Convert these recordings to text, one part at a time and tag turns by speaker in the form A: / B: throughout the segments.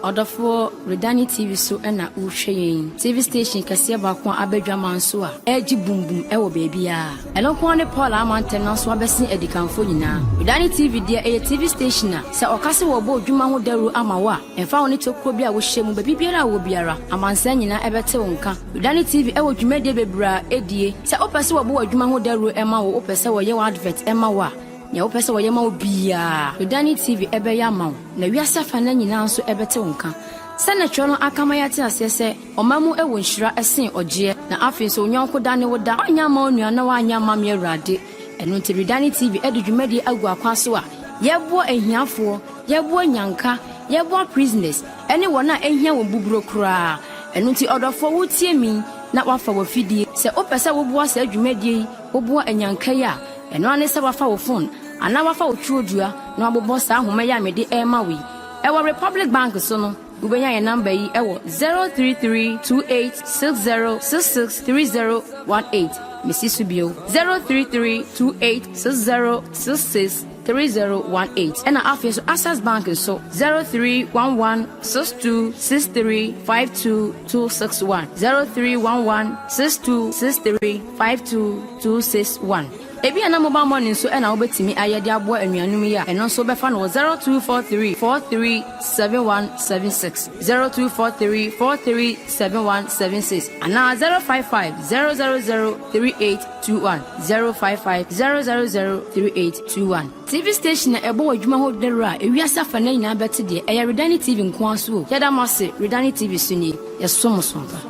A: Odofo Redani TV so na uhwe TV station kase baako abadwaman so a eji bumbum ewo baby a elonko ne Paul Amanten so abesin edikanfo nyina Redani TV de TV station a se okase wo bo dwuma ho daru ama wa emfa woni tokro bi a wo hye mu baby biara wo biara amansa nyina ebete wo nka Redani TV ewo dwuma de bebra edie se opese wo bo dwuma ho daru ema wo opese wo ye advert ema wa ya opese wo yema obia Redani TV ebe ya ma na wiasa fa na nyina nso ebete wonka senetro no akamaya te asese omamu ewo nhira esen oje na afi so onyanko dane woda anya ma onua na wanya ma me awrade eno nti Redani TV edudwumadi agu akwaso a yebo ahiafo yebo nyanka yebo prisoners ene wona ehia wo buburo kura eno nti odofo wotie mi na wafa wafidie se opese wo boa sa adwumadi wo boa anyanka ya eno ane se wafa wo phone ana wafa otwodua na abobo sa ahoma ya mede ema wi ewo Republic Bank so no ubenya ye number yi ewo 0332860663018 Mrs. Subio 0332860663018 and after Access Bank so 031162635261 031162635261 Ebi ana mobile money so na obetimi ayede abo anuanum ya eno so befa no 0243437176 0243437176 ana 0550003821 0550003821 TV station ebo adwuma ho dera ewiasa fa na nyina beti de eya Redani TV nko aso yeda mase Redani TV suni yesomosomba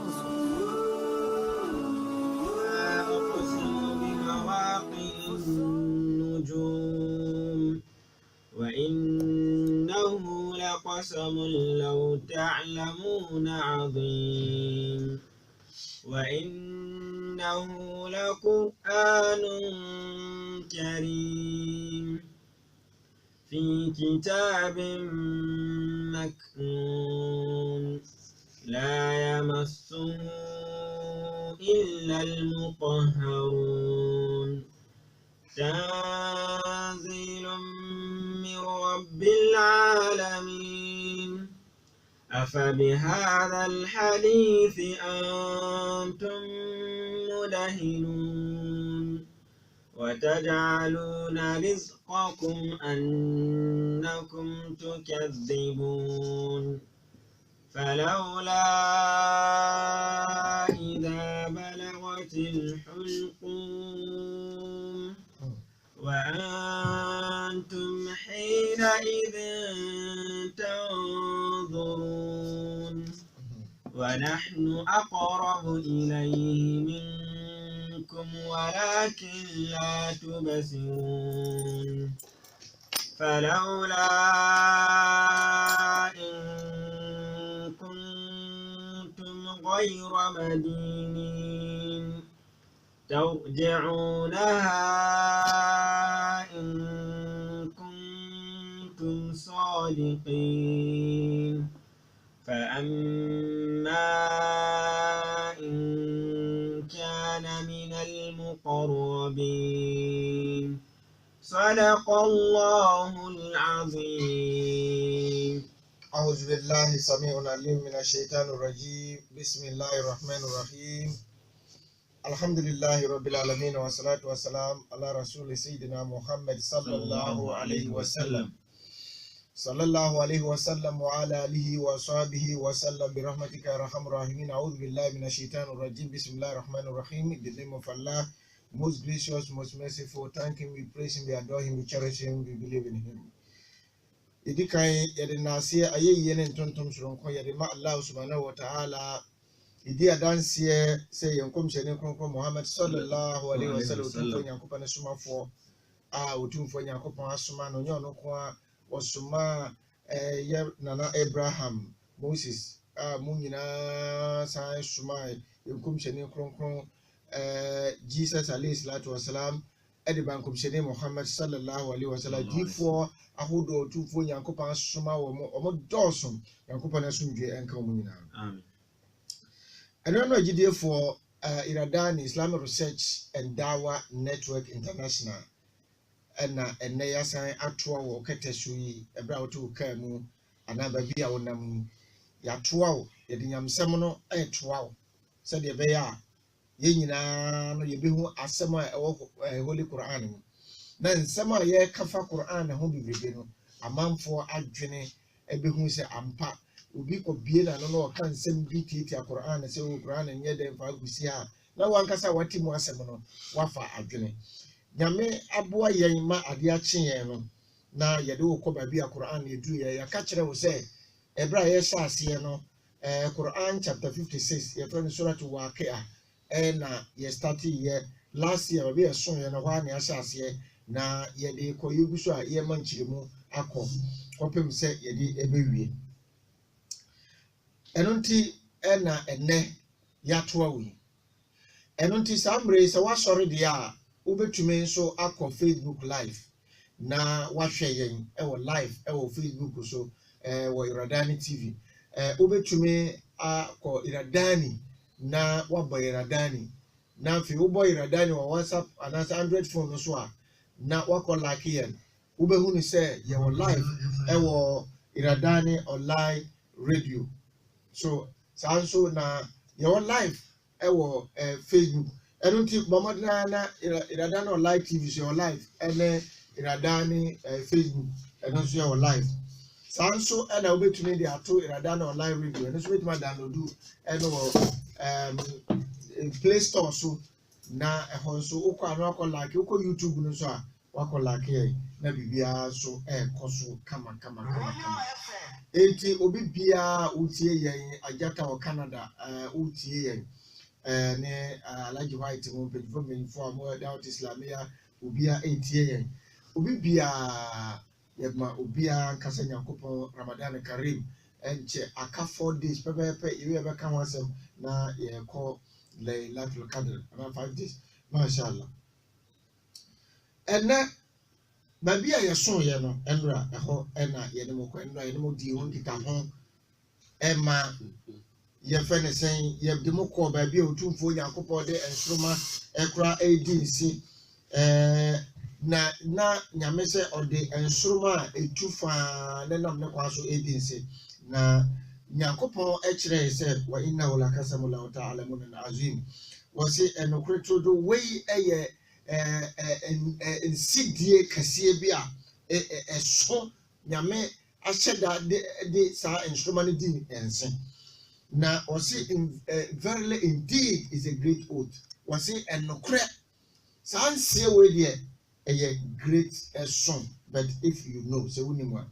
B: قسم لو تعلمون عظيم وإنه لقرآن كريم في كتاب مكنون لا يمسه إلا المطهرون تنزيل من رب العالمين أفبهذا الحديث أنتم مدهنون وتجعلون رزقكم أنكم تكذبون فلولا إذا بلغت الحلقوم وأنتم حينئذ تنظرون ونحن أقرب إليه منكم ولكن لا تبصرون فلولا إن كنتم غير مدينين ترجعونها إن كنتم صادقين فأما إن كان من المقربين صدق الله العظيم.
C: أعوذ بالله السميع العليم من الشيطان الرجيم. بسم الله الرحمن الرحيم. الحمد لله رب العالمين والصلاة والسلام على رسول سيدنا محمد صلى الله عليه وسلم صلى الله عليه وسلم وعلى آله وصحبه وسلم برحمتك يا أرحم الراحمين. أعوذ بالله من الشيطان الرجيم. بسم الله الرحمن الرحيم. In the name of Allah, most gracious, most merciful. Thank Him, we praise Him, we adore Him, we cherish Him, we believe in Him. Idikai yade nasiye ayeye ne ntontom soronko yade ma Allah subhanahu wa ta'ala. Idi adansiye se yankom shene konko Muhammad sallallahu alaihi wasallam utumfo nyankopane sumafo a utumfo nyankopon asuma no nyono ko osuma ye nana Abraham Moses mu nyinaa san suma yenkum hyene kronkron Jesus alayhi salatu wasalam edi bankum hyene Muhammad sallallahu alaihi wasallam difo ahodo tufo Nyankopɔn soma wo mo dɔɔso Nyankopɔn asomdwe enka mu nyinaa
B: amen
C: eno no agidefo Iradan Islamic Research and Dawa Network International ena enne yasan atoa wo ketesu yi ebra wo to ka mu ana ba bia wo nam ya toa wo ye de nyamsem no toa wo se de be ya ye nyina no ye behu asem a ewo Holy Quran mu na nsem a ye kafa Quran ho bibrebe no amanfo adwene ebehu se ampa obi ko bie na no kan nsem bi titi Quran se o Quran nye de fa gusi a na wankasa wati mu asem no wafa adwene nyame aboa yen ma ade a kyen no na ye de wo ba bia Quran edu ye ya ka kire wo se ebra ye sha ase no Quran chapter 56 ye friend surah to Waqiah na ye start ye last year we so ye no wa na sha ase na ye de ko yugu so a ye manchire mu akọ kopem se ye de ebewie enunti na enne ya toa wi enunti sambre se wa sori de a ubetumi nso akọ Facebook live na wahwe yen ewo live ewo Facebook so wo Iradani TV ubetumi akọ Iradani na wabo Iradani na fi ubo Iradani wa WhatsApp anasa Android phone so a na wako like yen ubehu ni se ye wo live ewo Iradani online radio so sanso na ye wo live ewo Facebook enunti bomadana na Iradani online TV so live ene Iradani Facebook enunso ye wo live sanso ena obetumi de ato Iradani online radio enunso betuma download eno Play Store so na ehonso ukọ anu akọ like ukọ YouTube no so a wakọ like na bibia so koso kama enti obi bia utie yen ajata o Canada utie yen ne Alhaji White mo page for me for mo doubt Islamia obia entie yen obi bia yema obia nkasa Nyankopɔn Ramadan Karim enche aka 4 days pepe iwe be ka wasem na ye ko Laylatul Qadr around 5 days mashallah ena babi a yeso ye no enra eho ena ye ne mo ko enra ye ne mo di ho kita ho ema ye fe ne sen ye de mo ko babi a otumfo Nyankopɔn de enstroma ekra edinsi na nyame se ode enstroma etufa ne nam ne kwa so edinsi na Nyankopɔn ekire se wa inna wala kasamu la ta'ala mun azim wasi enokreto do wei eye nsidie kase bi a so nyame ahyeda de sa instrument din ense na wasi verily indeed is a great oath wasi enokre sanse we de eye great song but if you know so we know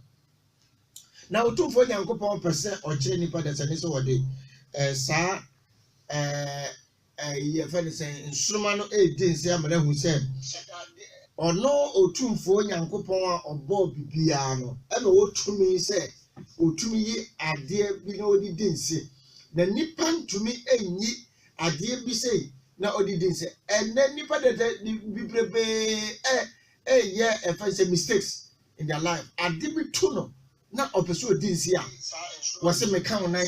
C: na otumfo Nyankopɔn pese ɔkyere nipa de sene so wode sa ye fa ne sen nsroma no edinse amana hu se ɔno otumfo Nyankopɔn a ɔbɔ bibia no ɛna otumi se otumi yi ade bi na odi dinse na nipa ntumi enyi ade bi se na odi dinse ɛna nipa de bibrebe ye fa se mistakes in their life ade bi to no na opeso odinsi a wase meka wonan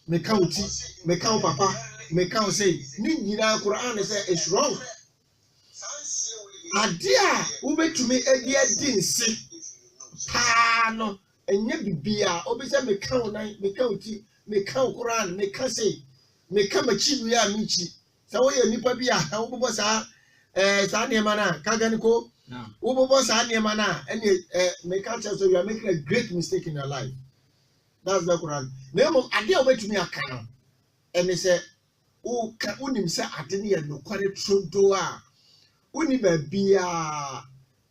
C: meka wuti meka papa meka say ni nyina Quran say is wrong adia ubetumi edi adinsi pa no enye bibia obese meka wonan meka wuti meka Quran meka say meka machi wi a michi sa wo ye nipa bia wo bobo sa sa ne mana kaga ni ko Ubobo sa niema na ene make out so you are making a great mistake in your life. That's the Quran. Nemo ade obetumi aka no. Ene se u ka unim se ade ne ye no kware trodo a uni ba bia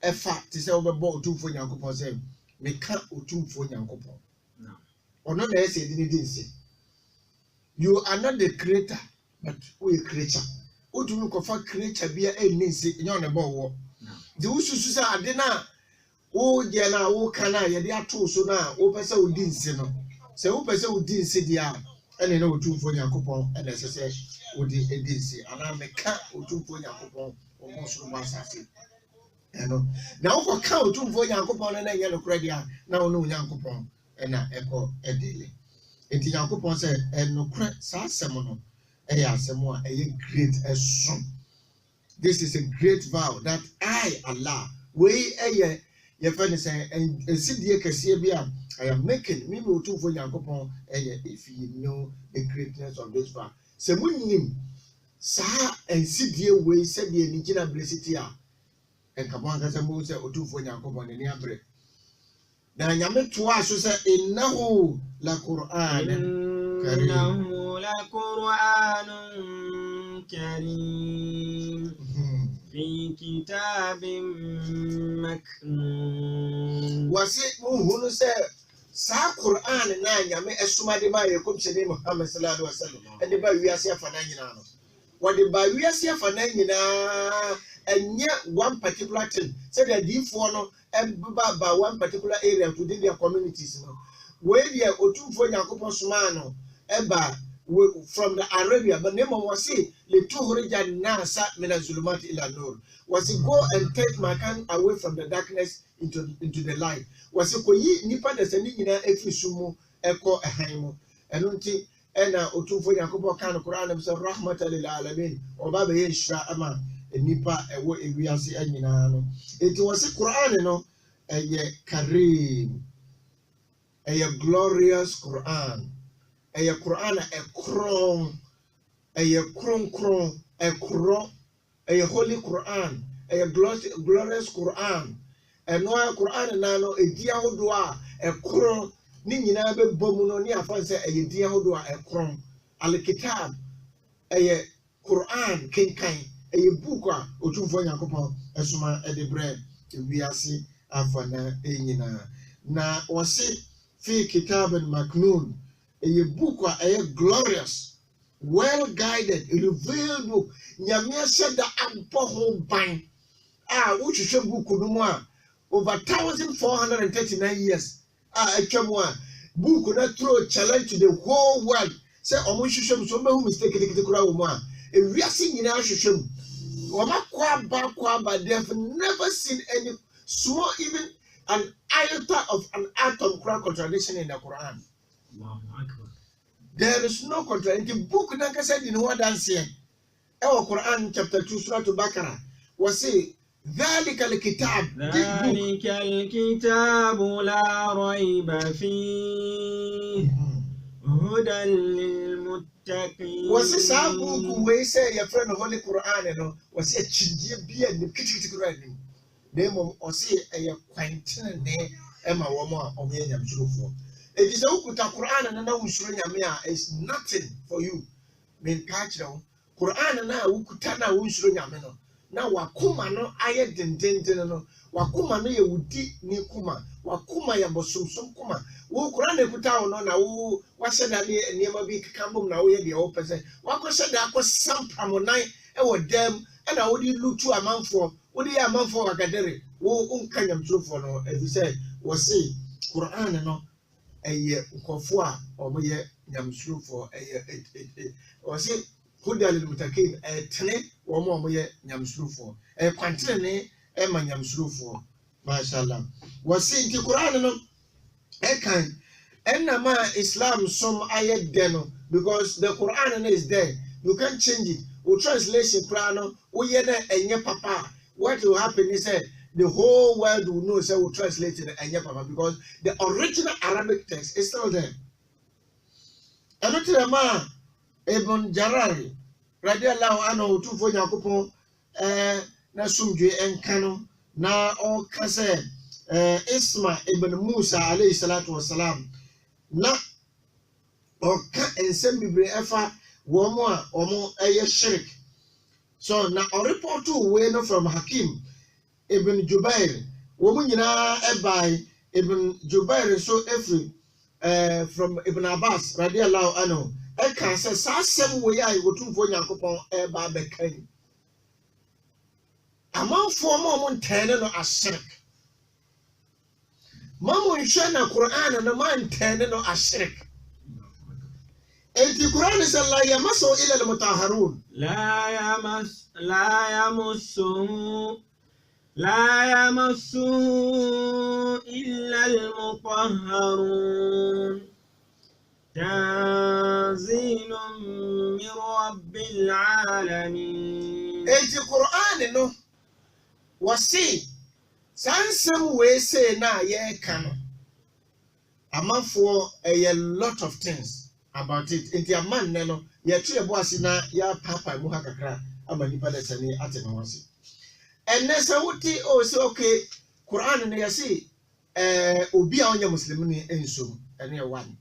C: efa ti se obebo otumfo Nyankopɔn se meka otumfo Nyankopɔn. No. Ono na ese edi ne dinse. You are not the creator but we a creature. Utumi ko fa creature bia enisi enye on ebo wo. The ususu sa ade na wo je na wo kana ye de ato so na wo pese wo di nse no se wo pese wo di nse dia ene na otumfo Nyankopon ene sese wo di edi nse ana meka otumfo Nyankopon wo mo so mo asase eno na wo ka otumfo Nyankopon na ye no kra dia na wo no Nyankopon ena eko edele enti Nyankopon se eno kra sa asem no eya asem a eye great eson. This is a great vow that I, Allah, we your friend say and see I am making me to for Yankopon if you know the greatness of this vow. So when sa and see dear way said the Nigerian blessed and come on as a Moses or two for Yankopon and Yabre. Now Yamet to us who say in Nahu la Quran.
B: لقرآن كريم في كتاب مكنون
C: وسيء say sa Quran na nyame esuma de ba yekom shede Muhammad sallallahu alaihi wasallam ade ba wiase afa na nyina no wode ba wiase afa na nyina enye one particular thing say the D4 no ba one particular area to their communities no we dia otumfo Nyankopon suma no eba from the Arabia, but name was say the 200 nasa mina zulumat ila nur. Was it go and take my hand away from the darkness into the light? Was it koyi nipa de seni nyina efisumu eko ehaimu enunti ena otumfo Nyankopon kan Quran be say rahmatan lil alamin oba be yeshra ama nipa ewo ewiase anyina no. It was a Quran no eye karim eye glorious Quran. A Quran a kron a kron a holy Quran a glorious Quran a no Quran nano a dia hodwa a kron ni nyina be bomu no ni afa se a dia hodwa a kron al kitab a Quran kenkan a book a otumfo Nyankopon esuma e de bre wiase afa na enyina na wose fi kitabun maknun a book a glorious, well guided, revealed book. Nyamia said that ampo ban. Which is a book over 1,439 years. A book that throw a challenge to the whole world. Say, Omushishem, somebody who mistake the Kurauma. If we are seeing in our Shushem, but they have never seen any small, even an iota of an atom contradiction in the Quran. There is no contradiction. Book Nanka said in what dance here. Our Quran chapter 2 Surah Al-Baqarah was say ذلك الكتاب
B: ذلك الكتاب لا ريب فيه هدى للمتقين
C: was this a book we say your friend Holy Quran no was a chinjie bia ne kititi Quran name or say a quaintine ne Emma woman of Yam Shurufo. It is a Quran and now is nothing for you. Mean catch down Quran and now Ukutana Ushrunyamino. Now Wakuma no aye no Wakuma no ye wudi ni kuma Wakuma ya bosum kuma Wu Quran kuta no na wu wase da niema bi kambum na wo ye de o pese wakose da akosam pramonai e wo dem e na wo di lutu amanfo wo di amanfo agadere wo unkanyam trofo no e say wo say Quran no eye nkofo a omoye nyamsurufo eye o say hudal mutakin tene wo mo omoye nyamsurufo kwantene ne e ma nyamsurufo mashallah wo say nti Quran no e kan enama Islam some aye deno because the Quran is there you can't change it o translation Quran no wo ye na enye papa what will happen is that the whole world will know say we translated Enya Papa because the original Arabic text is still there. Anotirama Ibn Jarari radiallahu anhu tu fo Nyankopon na sumdwe enkano na o kase Isma ibn Musa alayhi salatu wassalam na o ka ensem bibre efa wo mo a omo eye shirk so na o report we no from Hakim Ibn Jubair, woman ebai Ibn Jubair so every from Ibn Abbas, radiallahu anhu. I can say, Sassam way I go to Nyankopon eba bekai. Among 4 more tenor a shirk. Mamu nshana Quran na man tene no ashirk. Enti Quran is la yamasu ila al-mutahharun.
B: لا يمسه إلا المطهرون تنزيل من رب العالمين.
C: Enti Quran no wasi sansem we say na ye kano. Amanfo a lot of things about it. Enti aman no ye tu ebo ase na ya papa mu hakakra amanipa da sane ate no wasi. And nessa wuti oh say okay Quran na yasi obi a onya muslim ni ensum ene one.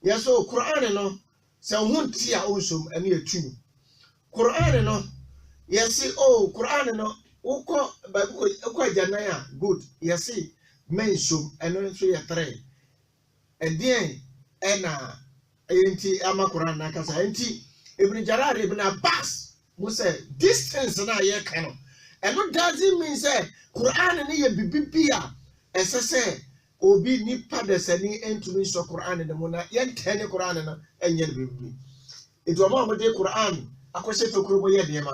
C: Yes so Quran no say hunti a onsum ene etu. Quran no yasi oh Quran no uko bible uko janaya good yasi mensum ene so ye 3. And then ena enti ama Quran na kasa enti Ibn Jarir Ibn Abbas mo say distance na ye kano. And what doesn't mean say Quran ni ye bibia say obi nipa de sani entumi so Quran de mo na ye tene Quran na enye bibi. It wa ma de Quran akose to kuro ye de ma.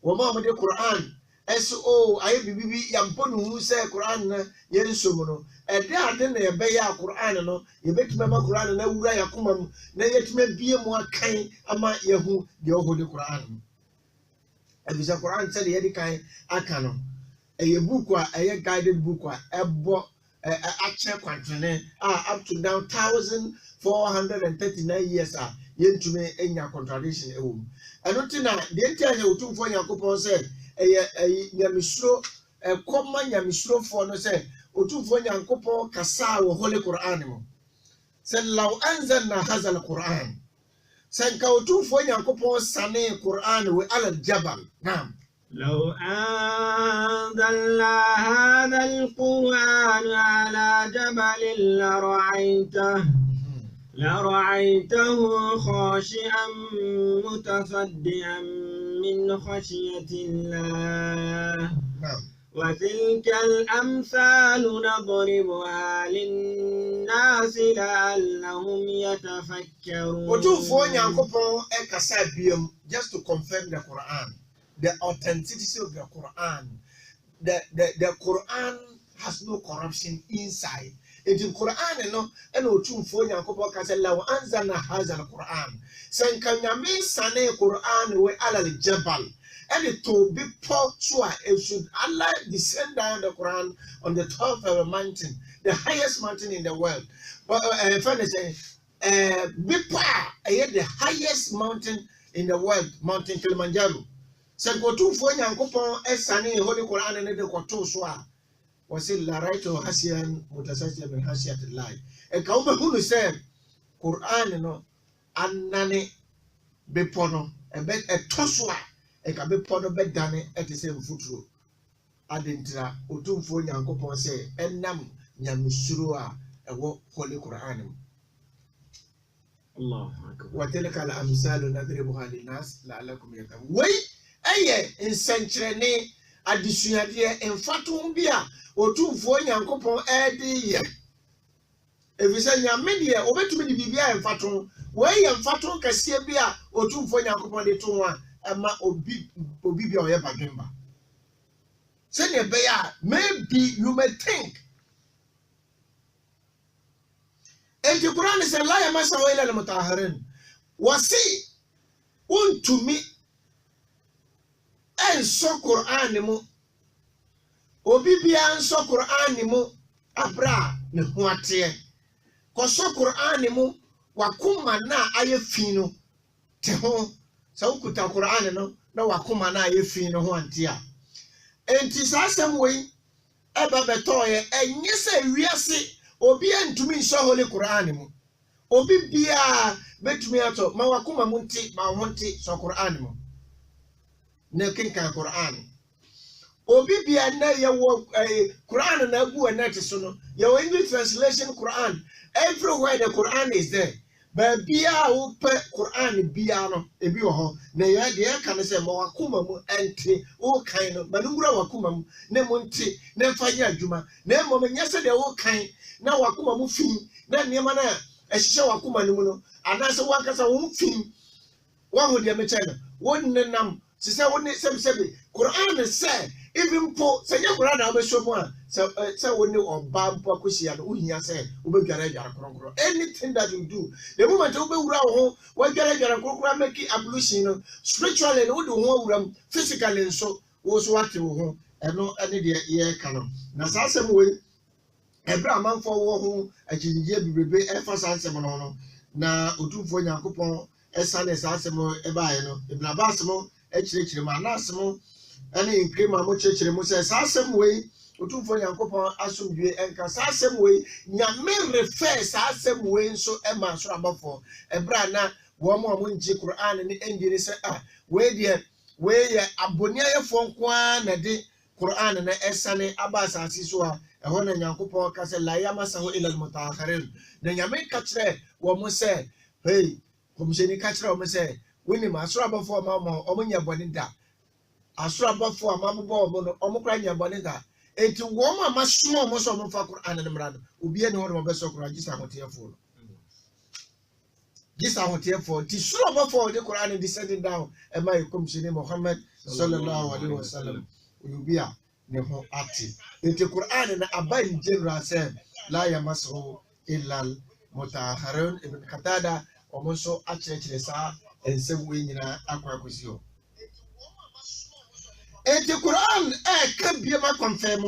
C: Wa ma de Quran eso aye bibi ya mponu hu say Quran na ye nsomu no. E de ade na ye be ya Quran no ye betuma ma Quran na wura ya komam na ye tuma bie mu akan ama ye hu de o de Quran. Ebisa Quran said yedi kan aka no eye book a eye guided book a ebo ache kwantene up to now 1439 years yentume enya contradiction ewo eno tina de entia ye otumfo yakopon say eye nyamisuro ekoma nyamisuro fo no say otumfo yakopon kasa wo holy Quran mo say law anzalna hadha al-Quran سنكوتو فوين ينكوبون سنة القرآن وعلى الجبل نعم
B: لو أنزلنا هذا القرآن على جبل لرأيته خاشعا متصدعا من خشية الله
C: نعم
B: وتلك الأمثال نضربها للناس لعلهم يتفكرون.
C: Just to confirm the Quran, the authenticity of the Quran. The Quran has no corruption inside. In the Quran, no, and Otumfo Yankopo Kasela Anzana has a Quran. Sankanyami Sane Quran we ala Jabal. And it to be poured to it should Allah descend down the Quran on the top of a mountain, the highest mountain in the world. But the highest mountain in the world, Mountain Kilimanjaro. So go to Fonyankopon Esani Holy Quran and the Koto Swa was it La Raito Hasian Mutasasian and Hasiat Lai. And Kauma who said Quran no Anane Bepono a bed a Toswa. E ka be podo be dane e te se mfuturo adentra otumfo nyankopon se enam nyamisuro a ewo holy Quran
B: Allahu akbar
C: wa tilka al amsal nadribuha linas la'allakum yakum wei eye nsenkyerene adesuade emfato bia otumfo nyankopon edi ye efisa nyame de obetumi de bibia emfato wei emfato kase bia otumfo nyankopon de to a Ama obi bia oye bagemba. Say ne beya maybe you may think. And the Quran is a lie masa wa ila al-mutahharin. Wasi untumi en so Quran mu. Obi bia en so Quran mu abra ne ho ate. Ko so Quran mu wakuma na aye fi no te ho. So kuta Quran no na wakoma na yefi no ho antia enti sasem we eba betoye enye se wiase obi antumi nso holy Quran mu obi bia betumi ato ma wakoma mu nti ma ho nti so Quran mu na kinka Quran obi bia na ye wo Quran na abu na te so no ye English translation Quran everywhere the Quran is there Babia wo pe Quran bia no ebi wo ho na ye de ka ne se ma wakoma mu ente wo kan no manungura wakoma mu ne mu nte ne fa ya adwuma na mo nya se de wo kan na wakoma mu fin na niema na ehihye wakoma ne mu no ana se wakasa wo fin wa ho de me chena won nenam se se won sebi Quran se even po se nya Quran na be so mu a se won oba mpo akosia no uhia se wo be dwara dwara kronkro anything that you do the moment wo be wura wo wa dwara dwara kronkro make ablution no spiritually no wo de ho wuram physically nso wo so wate wo ho eno ene de ye ka no na sa asem we ebra manfo wo ho agyinje bibrebe efa sa asem no no na odumfo Nyankopɔn esane sa asem e baaye no ebna ba asem ekyirechire ma na asem ene nkrema mo kyerechire mo se sa asem we Otumfo Nyankopɔn asomdwe enka sa asem we nyame refer sa asem we nso e ma so abafo ebra na wo mo nji Quran ne engine se we de we ye aboniayefo nko na de Quran na esane aba asase so a eho na Nyankopɔn ka se la yamasahu ila almutaakhirin na nyame ka kire wo mo se hey komsheni ka kire wo mo se woni ma so abafo ma mo omunya boni da asoro abafo amabbo mo no omukra nya boni da enti wo ma masomo mo so mo fa Quran ne mra no obi ene ho no be so Quran gisa hotiefo no gisa hotiefo ti suro abafo de Quran descending down e mai komsheni Muhammad sallallahu alaihi wasallam obi a ne ho ati enti Quran na aban general say la yamasu illa mutahharun ibn Qatada o mo so achechire sa ensem we nyina akwakosi o enti Quran ka biema confirm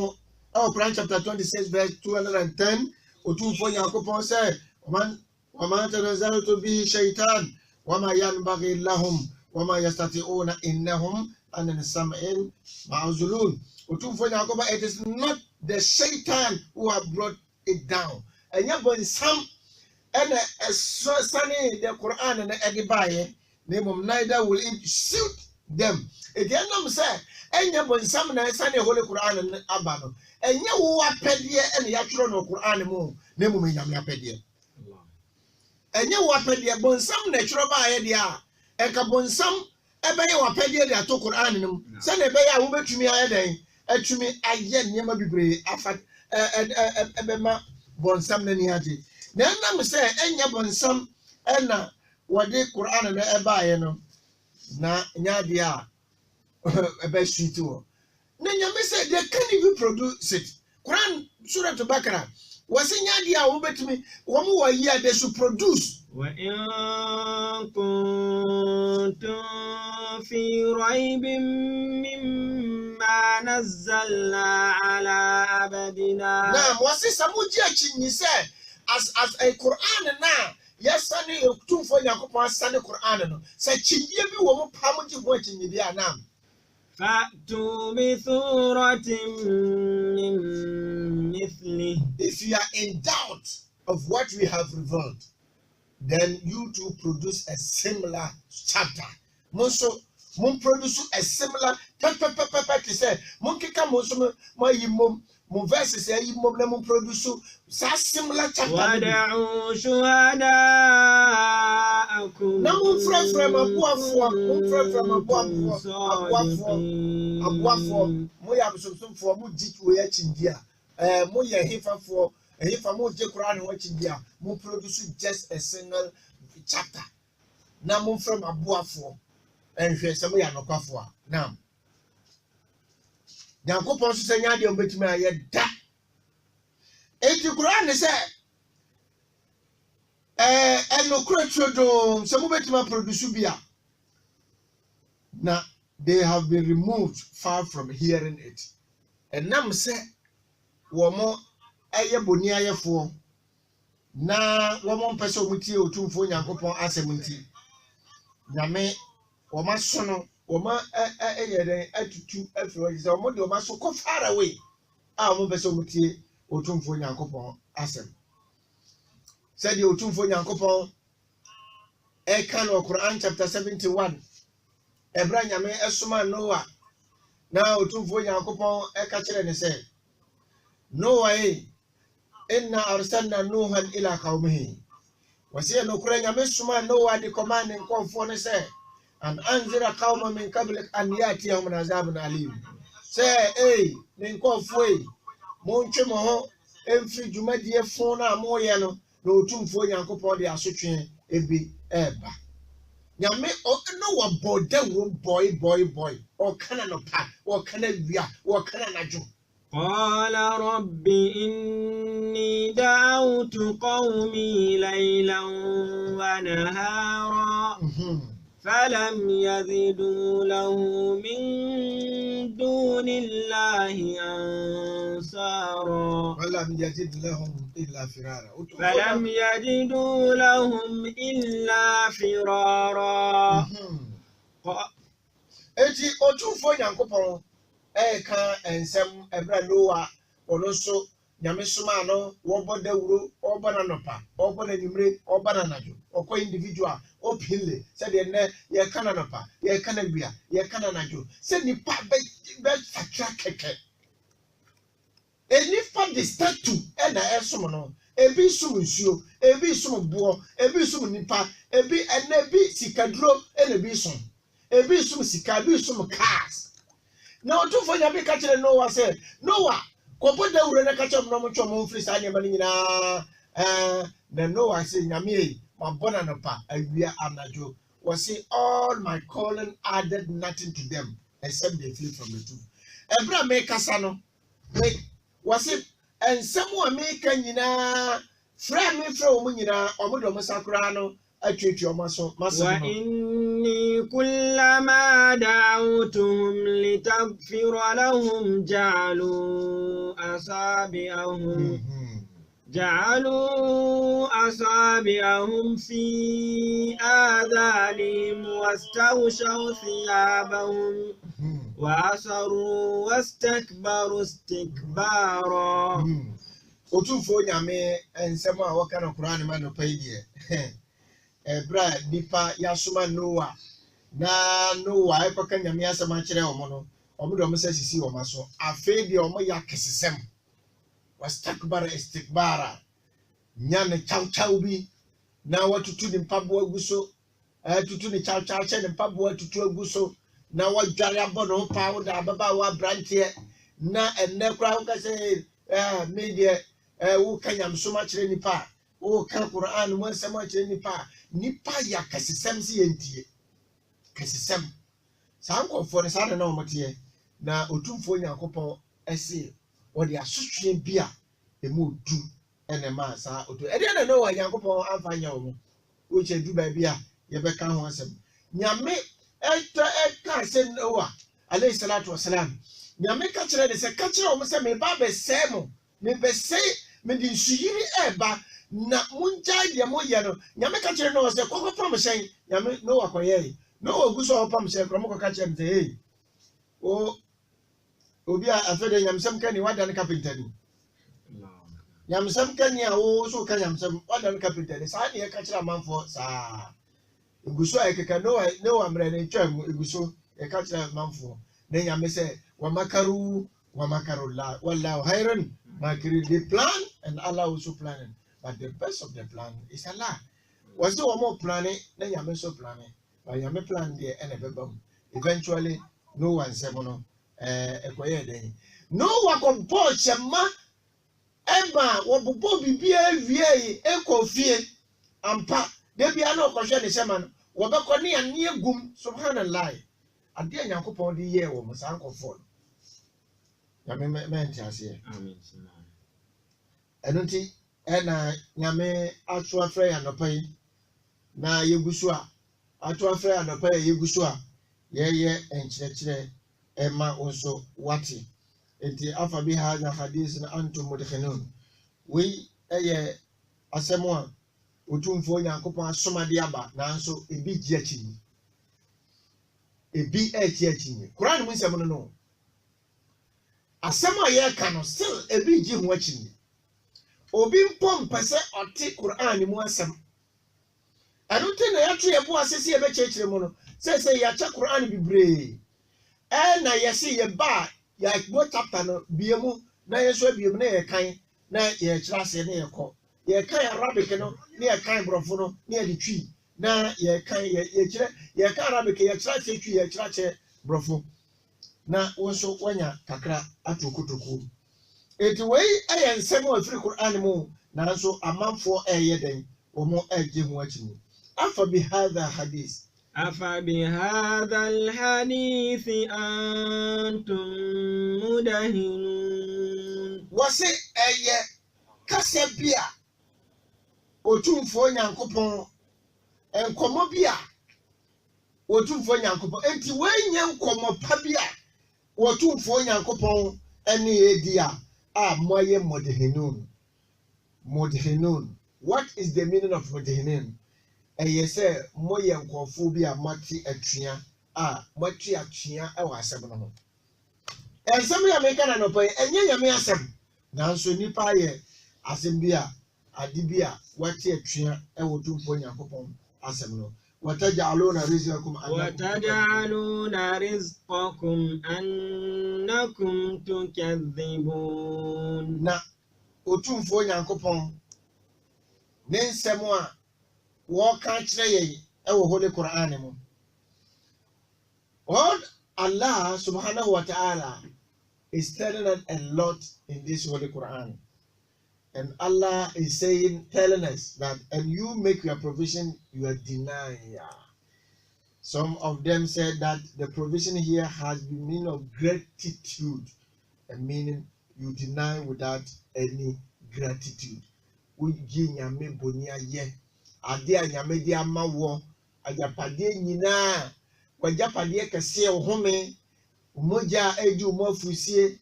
C: Quran chapter 26 verse 210 otumfo Nyankopɔn say وما تنزلت به شيطان وما ينبغي لهم وما يستطيعون إنهم عن السمع معزولون. It is not the Satan who have brought it down. And yet when some and sunny the Quran and the Edibaye, neither will it suit them. Again, I'm saying, and yet when some sunny Holy Quran and Abano, and you are pedia and the actual Quran more, name me Yamapedia. And you are pedia, bon some natural by idea, and Cabon some. Ebe ye wapedia de ato Quran no se na ebe ya wo betumi ayeden atumi aye nyema bibre afat ebe ma bonsam na ni ade na nam se enya bonsam na wode Quran na ebe aye no na nyade a ebe sweet wo na nyame se they can even produce it. Quran Surah Al-Baqarah was nyade a wo betumi wo mo wa yi they should produce.
B: وَإِن كُنتُم فِي رَيْبٍ مِّمَّا نَزَّلْنَا عَلَىٰ عَبْدِنَا.
C: Now, what's this? Samuji said, as a Quran now, yes, Sunday, you two for your Sunday Quran. No, say, Chibi will Pamuji watching you there now.
B: فَأْتُوا بِسُورَةٍ مِّن مِّثْلِهِ.
C: If you are in doubt of what we have revealed, then you too produce a similar chapter. Monso, mon produce a similar to say, mon kika monso mo yimom, mon verse say yimom na mon produce sa similar chapter.
B: وَدَعُوا شُهَدَاءَكُمْ
C: Na mon frère abuafo mo ya abusumfo mo dit we ya chindia mo ya hifafo if I'm not Quran watching there, mo produce just a single chapter. Now mo from Abuafo and some ya no kwafo. Now Nyankopɔn so sanya de ombetumi aye da. Enti Quran say no kretrodom some betumi produce bia. Now they have been removed far from hearing it. And nam say womo eye boni ayefo na womo mpese omutie otumfo Nyankopɔn asemunti nyame woma so no woma eyeden atutu afro is omo de woma so ko far away womo mpese omutie otumfo Nyankopɔn asem said the otumfo Nyankopɔn kan no Quran chapter 71 ebra nyame esoma Noah na otumfo Nyankopɔn ka kire ne say Noah inna arsalna nuhan ila qaumihi wɔsɛ no kora nyame soma Noah de command nkɔmfoɔ no sɛ an anzira qauma min qablik an yatiyahum azabun alim sɛ ne nkɔmfoɔ montwe mo ho emfiri dwumadie fon na moyɛ no na otumfoɔ Nyankopɔn de asotwe ebi ɛba nyame no wabɔ dawuro boy ɔkana no pa ɔkana wia ɔkana nadwo
B: قال رب إني دعوت قومي ليلا ونهارا فلم يزدوا له من دون الله أنصارا
C: فلم يجد لهم إلا فرارا eti otumfo Nyankopɔn ka ensem ebra Noah ono so nyame soma no wɔbɔ dawuro ɔbɔ na nopa ɔbɔ na nimre ɔbɔ na najo ɔkɔ individual opinle sɛ de ne ye kana nopa ye kana bia ye kana najo sɛ nipa be fatra keke enifa de statue na ɛsom no ebi sum nsuo ebi sum boɔ ebi sum nipa ebi sikaduro na ebi sum ebi sum sika ebi sum cars na otufo nyabe ka kire Noah sɛ Noah kɔbɔ dawuro na ka kire no motwo mo mfiri saa nyama nyina na Noah sɛ nyame mabɔ na no pa awia anajo was say all my calling added nothing to them except they flee from the truth ebra me kasa no me was it ensem a me ka nyina fra me fra o nyina omodo mo sakura no atwetwe o maso
B: wa inni kullama da'awtuhum litaghfira lahum جعلوا أصابعهم في آذانهم واستغشوا ثيابهم وأصروا واستكبروا استكبارا.
C: Otumfo nyame ensem a waka no Quran ma no paidie. Ebra nipa yasoma Noah na Noah ekoka nyame asema kire omo no. Omo do mo sisi omo so. Afi de omo ya kesesem. Wastakbara istikbara nyane chau bi na watutu ni mpabo aguso tutu ni chau che ni mpabo atutu aguso na wadware abono pa wo da baba wa brantie na enne kura wo ka se media wo kanyam so ma kire nipa wo ka Quran mo nsem ma kire nipa ya kasesem si yentie kasesem sa nkofo ne sa na omote na otumfo Nyankopɔn ese wodi asotwe bia emu du enema sa oto ede na no wa Nyankopɔn amfanya wo wo che du ba bia ye beka ho asem nyame eka se Noah alayhi salatu wassalam nyame ka kire de se ka kire wo se me ba be se mo me be se me di nsuyiri eba na munjai de mo ye no nyame ka kire no se kokopam shen nyame Noah koye Noah guso opam shen kromo ko ka kire de hey o obi a afede nyamsem ka ni wadan carpenter ni nyamsem ka ni a wo so ka nyamsem wadan carpenter ni sa ne ka kira manfo sa eguso a ekeka Noah mre ne twam eguso e ka kira manfo ne nyame se wa makaru la wallahu khairan makiri the plan and Allah also planning but the best of the plan is Allah was the one more planning ne nyame so planning but nyame plan there ene bebam eventually no one semono ekoye den no wakompo chema eba wobobo bibia wie ekofie ampa de bia na okohwe ne chema no wobekọ ne ane agum subhanallah ade Nyankopɔn de ye wo musankofo nyame mente ase
B: amen
C: enunti ena nyame atu afra ya nopai na yegusu a atu afra ya nopai yegusu a ye enkyerɛkyerɛ ema also wati enti afa bi hadha hadith na antum mudkhinun we eye asɛm a otumfo Nyankopɔn asomade aba nanso ebi gye akyi ebi eti akyi Quran mu nsɛm no asɛm a yɛ ka no still ebi gye ho akyi obi mpom pɛsɛ ɔte Quran mu asɛm ɛno te na yɛto yɛbo asɛsi yɛbɛkyerɛkyerɛ mu no sɛ yɛakyɛ Quran bibree na yɛsi yɛba yɛbo chapter no biemu na yɛso biemu na yɛkan na yɛkyerɛ ase na yɛkɔ ye kan Arabic no ne ye kan brofo no ne ye twi na ye kan ye kire ye kan Arabic ye kira che twi ye kira che brofo na wonso wanya kakra atokotoku eti wei aye nsem o afiri Qur'an mu nanso amanfo eye den omo eje ho akini afa bi hadha hadith
B: أفبهذا الحديث أنتم مدهنون
C: wase eye kase bia otumfo nyankopon enkomo bia otumfo nyankopon enti wenye nkomo pa bia otumfo nyankopon ene edia moye mudhinun. What is the meaning of mudhinun? Eye say moye nkofo bia mati atua mati atua e wa asem no ho ensem ya meka na no pa enye nyame asem nanso nipa ye asem bia ade bia wati atua e wotumfo nyankopon asem no وتجعلون رزقكم
B: أنكم تكذبون
C: na otumfo nyankopon ne nsem a wo kan kire ye e wo Holy Quran mu Allah subhanahu wa ta'ala is telling us a lot in this Holy Quran. And Allah is telling us that, and you make your provision, you are denying. Some of them said that the provision here has the meaning of gratitude, and meaning you deny without any gratitude. Uji nyame bonia ye, ade nyame di amawo, ajapade nyina, wajapade kese ohome, umoja eju umofusie,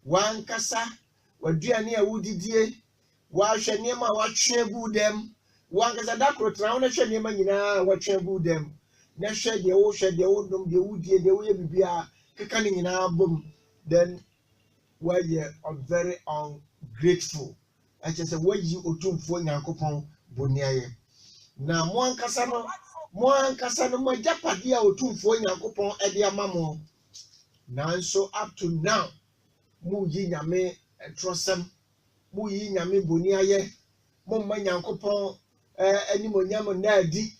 C: wankasa, waduane a wudidie, wahwe niema watwe gu dem, wankasa dakro tra na hwe niema nyina watwe gu dem. Na hwe de wo dum de wudie de wo ye bibia keka ni nyina bom, then why you are very ungrateful. I just say why you otumfo nyankopon boniaye. Na mo ankasa no mo japade a otumfo nyankopon e de amamo. Nanso up to now mu yi nyame trosem, mu yi nyame boniaye, mo ma nyankopon animonyam na adi.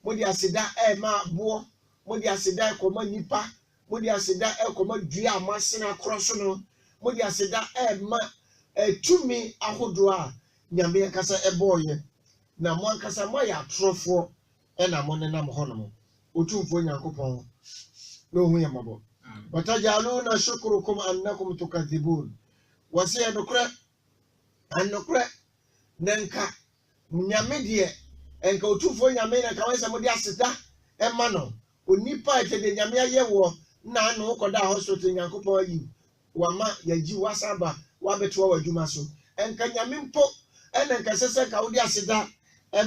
C: Mo di aseda ma bo, mo di aseda ekoma nipa, mo di aseda ekoma dua amasena kroso no, mo di aseda ma tumi ahodo a nyame kasa eboye. Na mo ankasa mo ya trofo na mo nenam hono otumfo nyankopon no hu yamabo. Watajaluna shukrukum annakum tukadhibun. Wasiya nokre nanka nyame de enka otumfo nyame na kawesa mo di aseda ma no onipa etede nyame ayewo na anu koda hospital nyankopon yi wama yaji wasaba wabeto wadwuma so enka nyame mpo enka sese ka wodi aseda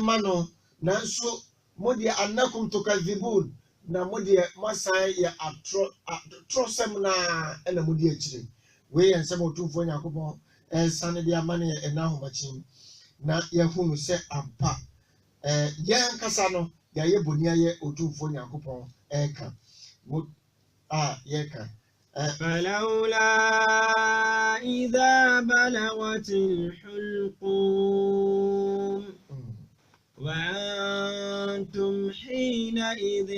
C: ma no nanso modi annakum tukadhibun na modi masai ya atrosem na ena modi akire we ensem otumfo nyankopon sane de amane ena homachin na yahunu se ampa yan kasa no ya ye boniaye otumfo nyankopon eka yeka
B: فلولا إذا بلغت الحلقوم وأنتم حينئذ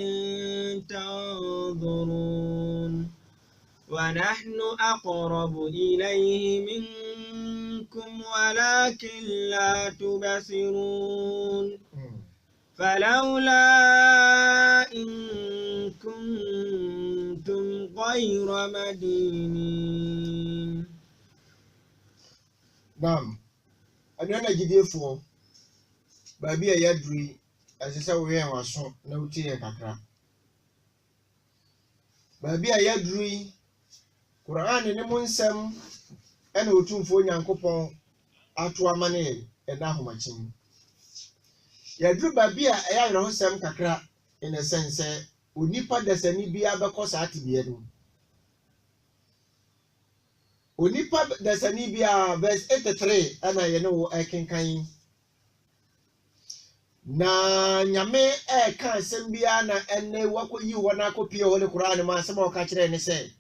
B: تنظرون ونحن أقرب إليه منكم ولكن لا تبصرون فلولا إن كنتم غير مدينين.
C: Nam anana gidefo baabi a yaduri asese wo yen waso na wutie kakra baabi a yaduri Quran ne mu nsem ena otumfo nyankopon ato amane ena homachin yaduru baabi a eya yero hosem kakra in a sense onipa desani bia bekosa atibie no onipa desani bia verse 83 ana ye ne wo ekenkan na nyame ka asem bia na ene wakoyi wona akopie Holy Quran ma asem o ka kire ne se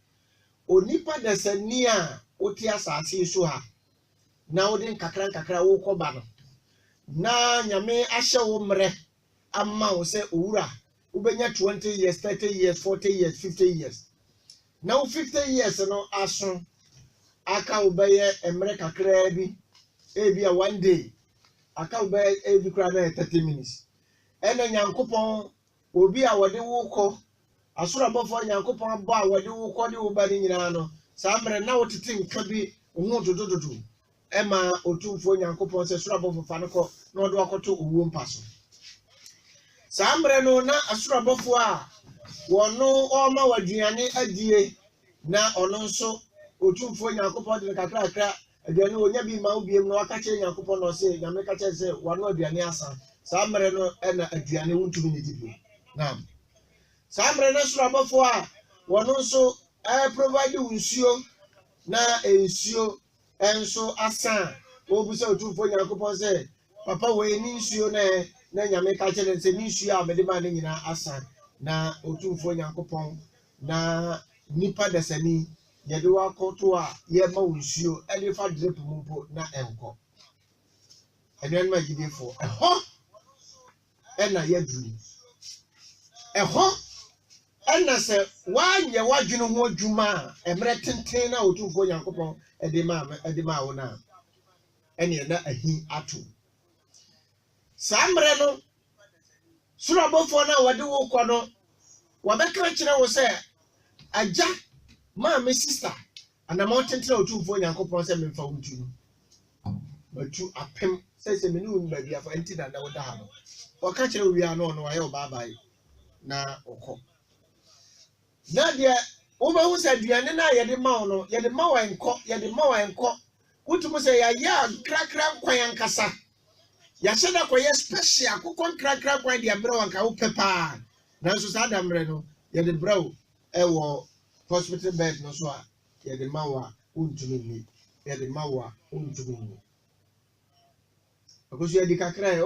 C: onipa desani a oti asase so ha na wodin kakra wo koba no na nyame ahye wo mre amma wo se owura ubenya 20 years 30 years 40 years 50 years now 50 years no aso aka ubeye emre kakra bi ebia one day aka ubeye ebi kra na 30 minutes ena nyankopon obi a wode wo kɔ asura bɔfo nyankopon ba a wode wo kɔ de wo ba ni nyina no saa mre na wotete nka bi wo dodododo ema otumfo nyankopon se sura bɔfo fa no kɔ na ɔde akoto owuo mpaso saa mre no na asura bɔfo a wɔno ɔma waduane adie na ɔno nso otumfo nyankopon de kakra aduane onya bi ma obiem na wakache nyankopon no se nyame kache se wano aduane asa saa mre no na aduane wontumi ne dibi na saa mre na asura bɔfo a wɔno nso provide nsuo na nsuo enso asa obusa otumfo nyankopon se papa we ni nsuo na nyame kache ne se ni nsuo a mede ma ne nyina asa na otumfo nyankopon na nipa dasani yede wakoto a ye ma nsuo ele fa drip mumpo na enko enwan ma gidefo eho ena yaduru eho ena se wanye wadwene ho adwuma emre tenten na otumfo nyankopon edema wo na ene na ahi ato samre no surabofo na wade wo kɔ no wabɛka kyerɛ wo sɛ agya ma me sister ana mo tenten na otumfo nyankopon sɛ memfa wo ntu no batu apem sɛ me ne wo ba bia fa enti na wo da ha no waka kyerɛ wo wia no no ayɛ wo baabae na okɔ na dia wo ba hu sɛ aduane na yɛde ma wo no yɛde ma wa enkɔ wotum sɛ ya krakra kwan ankasa ya hyɛda kɔ yɛ special kokon krakra kwan de abrɛ wanka wo pepa nanso saa damre no yɛde brɛw ɛwɔ hospital bed no so a yɛde ma wa wontumi ni yɛde ma wa wontumi ni akoso yɛde kakra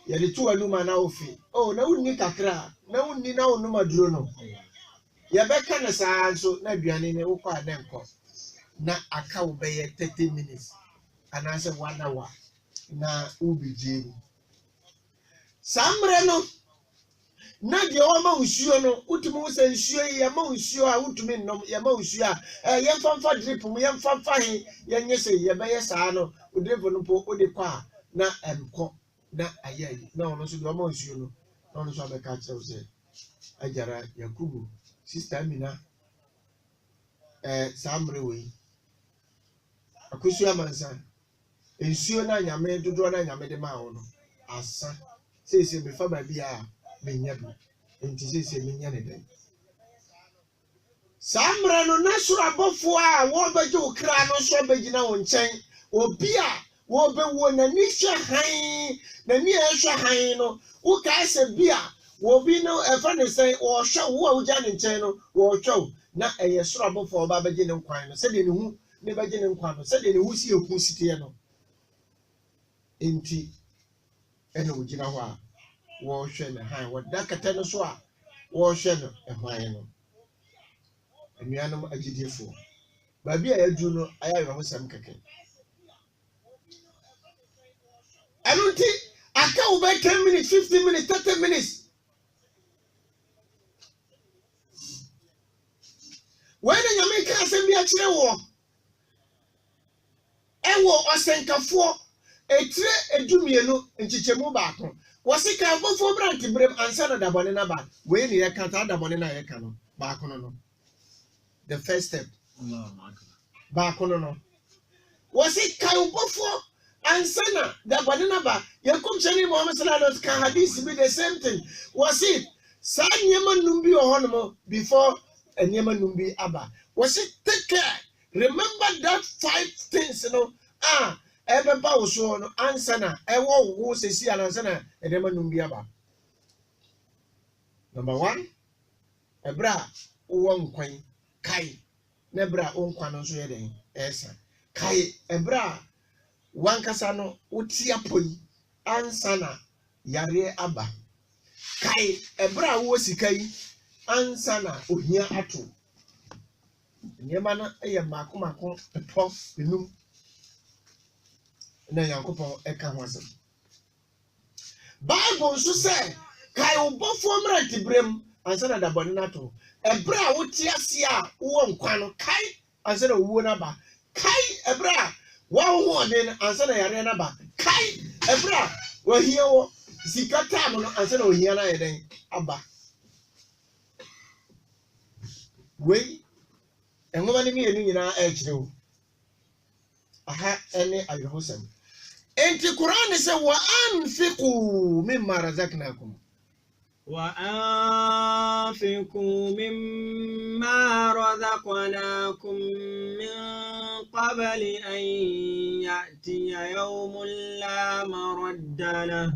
C: yɛde to anuma na ofi na wonni kakra na wonni na onuma duro no yɛbɛka ne saa nso na aduane ne wokɔ adenkɔ na aka wo bɛyɛ 30 minutes anaasɛ 1 hour na ubijeri samre no na de o ma nsuo no utumu se nsuo yi ya ma nsuo a utumi nnom ya ma nsuo a ye mfamfa drip mu ye mfamfa he ye nye se ye beye saa no drip no po ode kwa na emko na ayayi na ono so de o ma nsuo no na ono so abeka kyerɛ se ajara yakubu sister Amina samre we akusu amansa nsuo na nyame dodo na nyame de ma wo no asa sese me fa ba bia menya bi enti sese menya ne den samre no na sura bofo a wo beje okra no so begina wo nchen obi a wo be wo na ni hwe han na ni ehwe han no wo ka se bia wo bi no efa ne sen wo hwe wo a wo ja ne nchen no wo hwe na eye sura bofo ba beje ne nkwan no se de ne hu ne beje ne nkwan no se de ne hu si eku sitie no enti ene wogina ho a wo hwe ne han wo dakata no so a wo hwe no ehwan no enuanom agidefo ba bia yadu no aya ho sam keke anunti aka wo be 10 minutes 15 minutes 30 minutes when nyame ka asem bia kire wo ewo osenkafo etire edumienu nchichemu baako wasika bofo branch brem ansana dabone na ba we ni ye kan ta dabone na ye kan no baako no the first step baako no wasika bofo ansana dabone na ba ye kum chani Muhammad sallallahu alaihi wasallam hadith be the same thing was it sa nyema numbi ohono before nyema numbi aba was it take care remember that 5 things ebeba wo so no ansana ewo wo sesi anansana edema numbi aba number 1 ebra wo nkwan kai na ebra wo nkwan no so ye den esa kai ebra wankasa no wotia poi ansana yare aba kai ebra wo sikai ansana ohia ato nyema na eye mako eto enum na Yankopɔn ɛka ho asɛm. Bible nso sɛ kae wo bɔfoɔ mmerante berɛm ansa na da bɔne no ato. Ɛberɛ a wote ase a wowɔ nkwa no kae ansa na owuo no aba. Kae ɛberɛ a woahoɔden no ansa na yareɛ no aba. Kae ɛberɛ a wahia wɔ sika tam no ansa na ohia no ayɛ dɛn aba. Wei ɛnwoma no mmienu nyinaa ɛkyerɛ wo. Aha ɛne awerɛhosɛm. Enti Quran sɛ wa anfiqu mimma razaqnakum.
B: وأنفقوا مما رزقناكم من قبل أن يأتي يوم لا مرد له.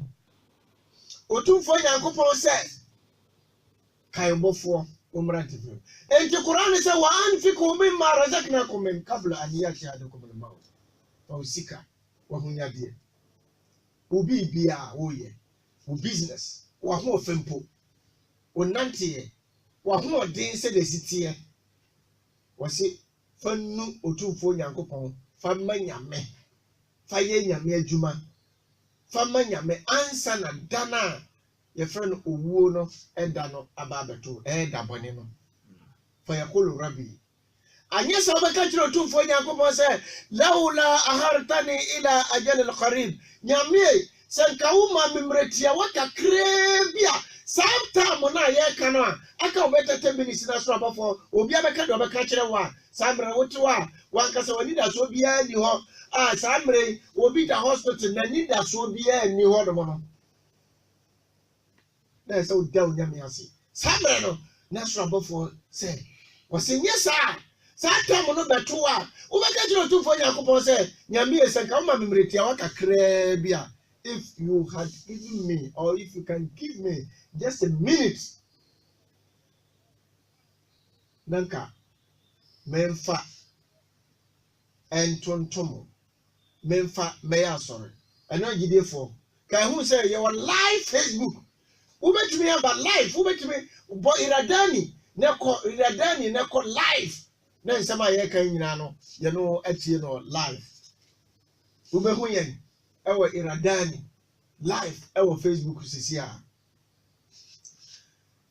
C: Otumfo Nyankopɔn sɛ kaibɔfoɔ umrante fo. Enti Quran sɛ wa anfiqu mimma razaqnakum min qabl an yati adakum al-maut. Fa usika wa hunyadie. Obi bia woyɛ. Wo business wa ho ofempo. Onantie wa ho odin sɛ de sitie. Wɔse fa nu Otumfo Nyankopɔn fa manyame. Fa yɛ nyame adwuma. Fa manyame ansa na dana ye friend owuo no eda no aba beto eda bone no fa yakulu rabbi anya sa baka kiro Otumfo Nyankopɔn sɛ laula ahartani ila ajal alqarib nyame sanka wo ma memretia wakakre bia samtam na ye ka no aka obetete minutes na so abafo obi abeka do beka kire wa samre wotewa wankasa wani da so bia ni ho samre obi da hospital na ni da so bia ni ho do no na so down nyame ase samre no na so abafo say wasenye sa tam no beto a obeka kire Otumfo Nyankopɔn sɛ nyame sanka wo ma memretia wakakre bia. If you had given me, or if you can give me just a minute, Nanka, Memfa, and Tontomo, Memfa, Maya, sorry. I know you did for. Can who say you are live Facebook? Who met me about live? Who met me? But Iradani, Neko live. Then somebody can you know, actually, live. Who be who yen? Ewa Iradani live ewa Facebook sisi a.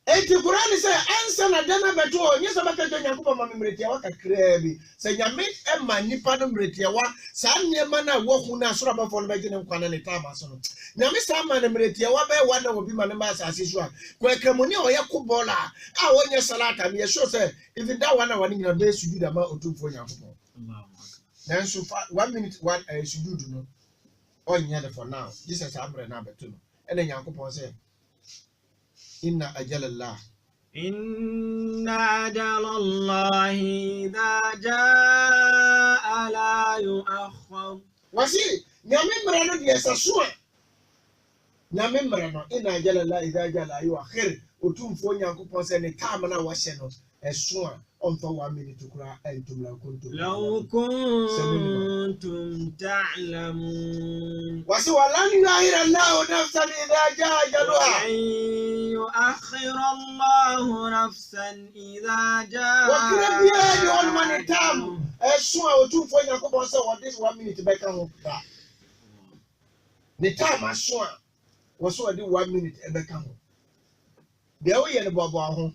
C: Enti Quran say ansa na dana beto nyesa baka to Nyankopɔn ma memretia wa kakra bi. Sɛ nyame ema nipa no mretia wa saa nneɛma na wo hu na soro abafo no bɛgye ne nkwana ne taama so no. Nyame saa ma ne mretia wa bɛ wa na obi ma ne ba asase so a. Kwekramoni a ɔyɛ kobola a wonye salata me sure say even that one na one nyina be sujuda ma Otumfo Nyankopɔn. Nanso 1 minute one sujudu no. Oh, yeah, for now. Jesus Abre na betu no. Ene Nyankopɔn sɛ inna ajalallah.
B: Inna ajalallahi idha jaa la yu'akhkhar.
C: Wasi nyame mra no de sasua. Nyame mra no inna ajalallah idha jaa la yu'akhkhar. Otumfo Nyankopɔn sɛ ne time na wɔhyɛ no ɛso a ɔmfa 1 minute kura entum la kuntum.
B: Law kuntum ta'lamun.
C: Wasi walan yu'akhir Allah nafsan idha jaa ajaluha.
B: yu'akhkhira Allah nafsan idha jaa.
C: Wakira biya di on man time. Ɛso a Otumfo Nyankopɔn sɛ what this 1 minute bɛka ho ba. Ne time aso a wɔso ɔde 1 minute ɛbɛka ho. Deɛ woyɛ ne boaboa ho.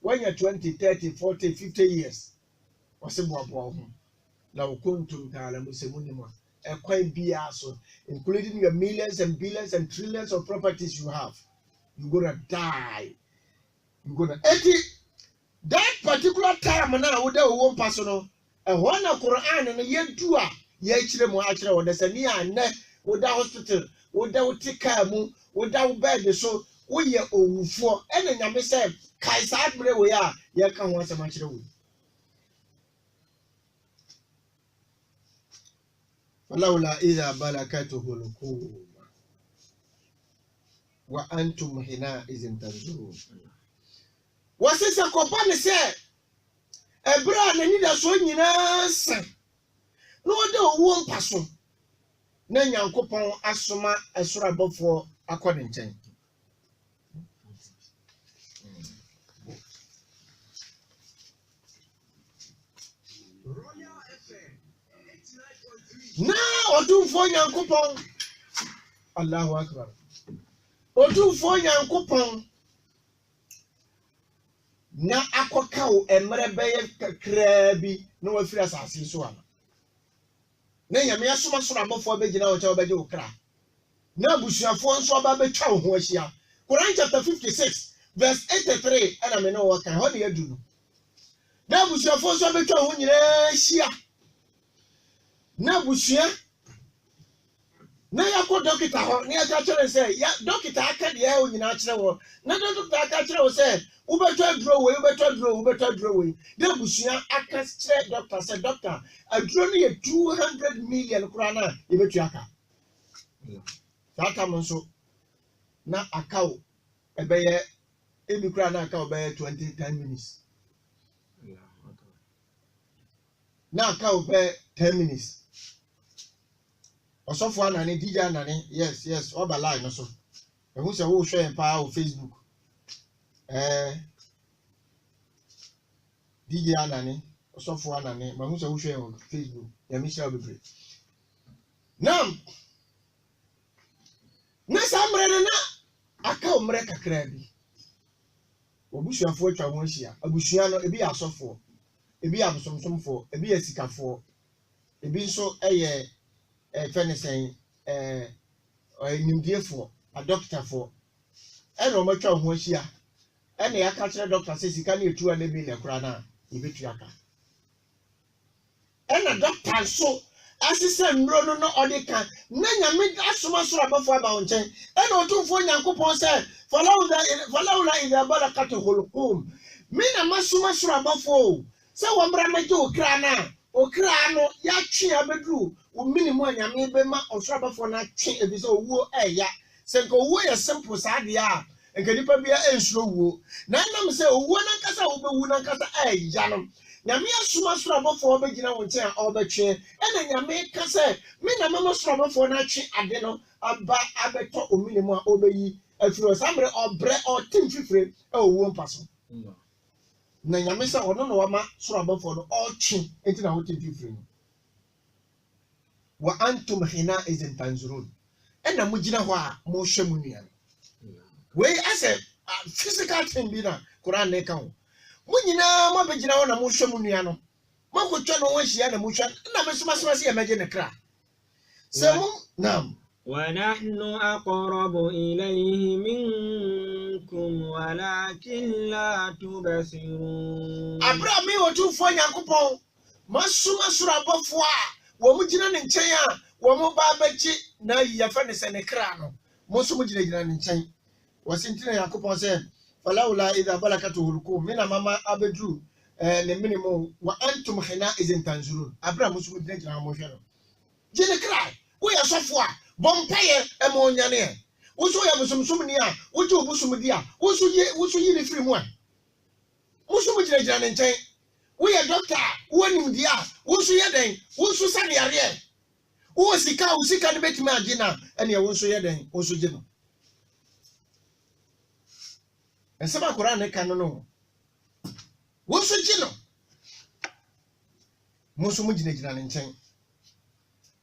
C: When you're 20, 30, 40, 50 years, what's a boaboa ho? Now, kuntum ta'lamun semunima. A quite biaso, including your millions and billions and trillions of properties you have. You're gonna die. You're gonna 80. That particular time now, with the one personal, and one of Quran and a year two, ye chile or there's a near net without hospital, without tikamu, without bed. So, we are over for any number said. Kaisa admire we a ye ka ho asema kire wo falawla idha balakatuhu alqum wa antum hina izin tanzurun wasisa kopa ne se ebra na ni da so nyina sa no de owo mpaso na Nyankopɔn asoma esoro abofo akɔde nkyɛn. na otumfo nyankopon Allahu akbar otumfo nyankopon na akokaw emre beye kakra bi na wafiri asase so ana na nyame asoma soro abofo abegina wo cha obeje okra na busuafo nso aba betwa wo ho ahia Quran chapter 56 verse 83 ana me no waka ho de adu no na busuafo nso betwa ho nyina ahia na busua na yakọ dọkịta ho na ya chere say ya dọkịta aka de ya o nyina chere wo na dọkịta aka chere wo say ubetwa duro we de busua aka chere doctor say doctor aduro no ye 200 million kurana ye betu aka saka monso na akaw ebeye ebi kurana akaw be 10 minutes na akaw be 10 minutes Osofo anani DJ anani yes oba line no so ehun se wo hwe pa o Facebook DJ anani osofo anani ma hu se wo hwe o Facebook ya mi share bebre nam na samre na aka omre kakra bi obusuafo atwa ho hia abusua no ebi asofo ebi abosomsomfo ebi asikafo ebi nso eye fenisen nimdiefo a doctor for eno matwa ho ahia ene ya ka kire doctor say sika na etu ana bi le kura na ebetu aka ena doctor so asise nro no odeka na nyame asoma soro abafo aba wonchen ena otumfo nyankopon say falawla idha barakatu hulqum mina masoma soro abafo say wo mra maje okra no ya twe abedru wo minimu anyame be ma osoro abafo na twe ebiso owuo eya senko owuo ye simple saade a enka nipa bia ensuro owuo na nam say owuo na nkasa wo bewu na nkasa eya no nyame asoma soro abafo obegina wonchen a obetwe ena nyame ka say me na mama soro abafo na twe ade no aba abeto ominimu a obeyi afiro samre obre otim fifire owuo mpaso na nyame sa ono no wama soro abafo no ochi enti na wotim fifire no wa antum hina izin tanzurun ena mugina ho a mo hwe mu nua we as a physical thing bi na Quran ne ka ho munyina mo begina ho na mo hwe mu nua no makotwa no wanhia na mo hwe na mesoma se emeje ne kra se mo nam
B: ونحن أقرب إليه منكم ولكن لا تبصرون
C: Abraham wotufo nyankopon masuma soro abofo a wo mugina ne nchen a wo mo ba bachi na yiyafa ne se ne kra no mo so mugina ne nchen wasintina yakopon se falawla idha balakatu hulqum mina mama abedru ne minimum wa antum hina izin tanzurun Abraham so mugina mo hwe no jine kra wo ya sofo a bompaye emo nyane wo so ya busumsum ni a wo ju busum di a wo so yi ne firi mu a wo so mugina ne nchen wo ya doctor wo nim dia wo so ye den wo so sane yare wo sika ne betimi agina ene wo so ye den wo so gino ensema Quran ne kan no wo so gino mo so mugina ne nchen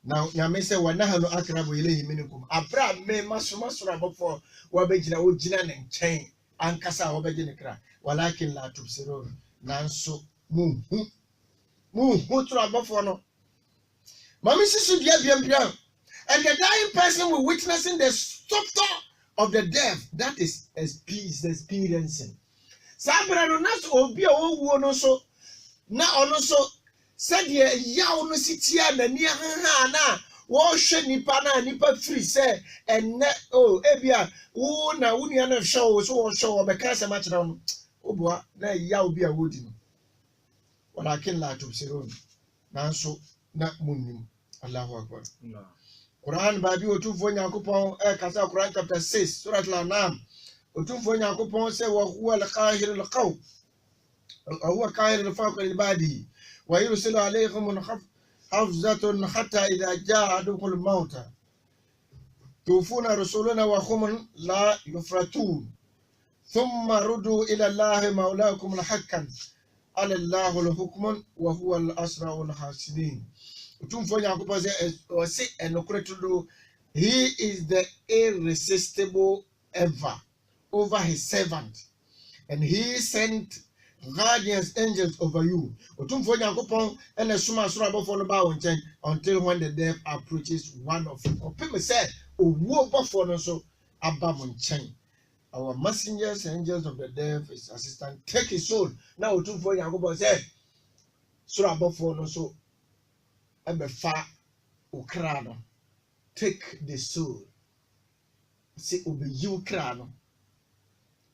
C: now nyame se wanahanu akrabu ilayhi minkum abra me masoma soro abofo wo begina wo gina ne nchen ankasa wo begina kra walakin la tubsirun nanso mu tro abofo no mami sisu dia biam and the dying person will witnessing the stupor of the death that is experiencing sabra no nas obi a wo no so na ono so said yaw no sitia na ni ha na wo hwe nipa na nipa free say enne ebia wo na wo nia na hwe so wo hwe be ka se ma kira no oboa na yaw bi a wodi no walakin la tubsirun nanso na munnim Allahu akbar Quran babi otufo nyankopon kasa Quran chapter 6 surah al-anam otufo nyankopon say wa huwa al-qahir al-qaw huwa qahir al-fawq al-ibadi wa yursilu alaykum hafzatun hatta idha jaa adukum al-maut tufuna rusuluna wa hum la yufratun thumma rudu ila allahi mawlaakum al-haqqan ala allahu al-hukm wa huwa al-asra'u al-hasidin Otumfo Nyankopon say enokore to do. He is the irresistible ever over his servant, and he sent guardians angels over you. Otumfo Nyankopon ene suma soro abofo no ba wo nchen until when the death approaches one of you. Opim say owu obofo no so aba mo nchen. Our messengers, angels of the death, his assistant, take his soul. Now Otumfo Nyankopon say soro abofo no so ebefa okra no. Take the soul. Say obe you krano.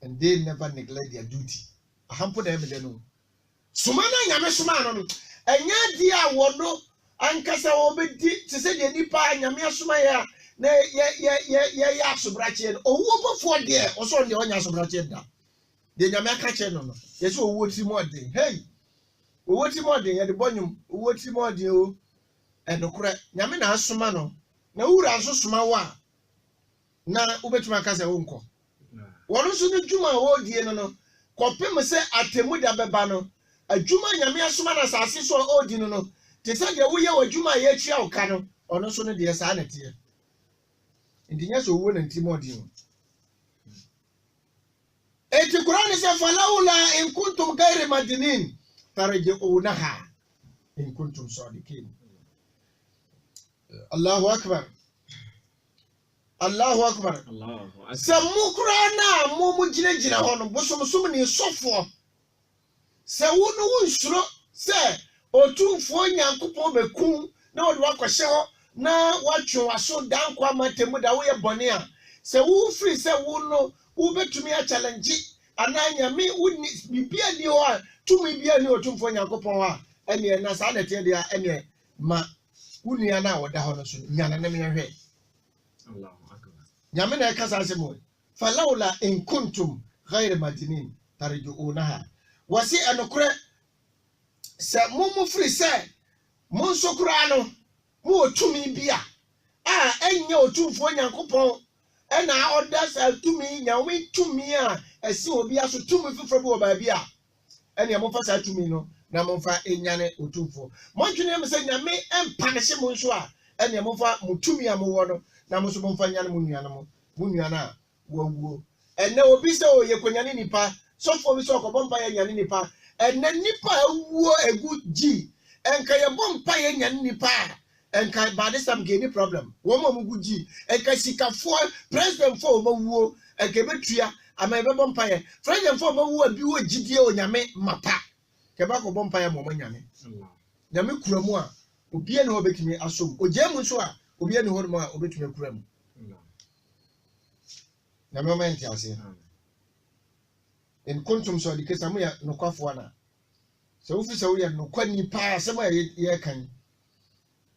C: And they never neglect their duty. Ahampo na eme no. Sumana nyame sumana no. Enya di a wodo ankasa obedi se se de nipa nyame asuma ya na ye asobrache no. Owo bofo de oso de onya asobrache da. De nyame aka che no no. Ye se owo ti mo de. Hey. Owo ti mo de ye de bonyum. Owo ti mo de o. Enokure nyame na asuma no. Na ura so suma wa na ubetuma ka se wonko wono so ne djuma wo die no kopem se atemu da beba no adjuma nyame asoma na sase so odi no te se de wo ye wadjuma ye twa wo ka no ono so ne de sa na tie ndinya so wo na ntimo odi no eti Qur'an se falawla in kuntum ghayri madinin tarji'unaha in kuntum sadiqin. Allahu Akbar. Allahu Akbar.
B: Allahu Akbar.
C: Samukra na mo jina hono bosom ni sofo. Se wonu wunsuro se Otumfo Nyankopon bekum na wode wakwhye ho na watwe waso dankwa matemu da wo ye bone a se wo free se wo no wo betumi a challenge ananya me woni bibia ni ho a tumi bia ni Otumfo Nyankopon a ene na sa na tie dia ene ma unia na woda ho no so nyana na me hwe.
B: Allahu Akbar.
C: Nyame na kasa se mo falawla in kuntum ghayr madinin tarjuunaha wasi anokure se mumu free se mun sokura no mu otumi bia enye Otumfo Nyankopon ena oda sa tumi nyawe tumi a esi obi aso tumi fifro bi oba bia ene mo fa sa tumi no na mo fa enyane Otumfo mo twene me se nyame empane hye mo nso a ene mo fa mutumi a mo wo no na mo so mo fa nyane mo nuana wawuo ene obi se oye kwanyane nipa sofo bi so okobompa ye nyane nipa ene nipa awuo egu ji enka ye bompa ye nyane nipa enka badesam ge ni problem wo mo mugu ji enka sikafo president fo mo wuo enka betua ama be bompa ye president fo mo wuo bi wo jidie onyame mapa keba ko bompa ye mo nyame nyame kuramu a obi ene ho betumi asom ogemu nso a obi ene ho mo a obetumi kuramu na moment ya se in kuntum so dikesa mu ya nokwafo na se ofi se wo ya nokwani pa asem a ye kan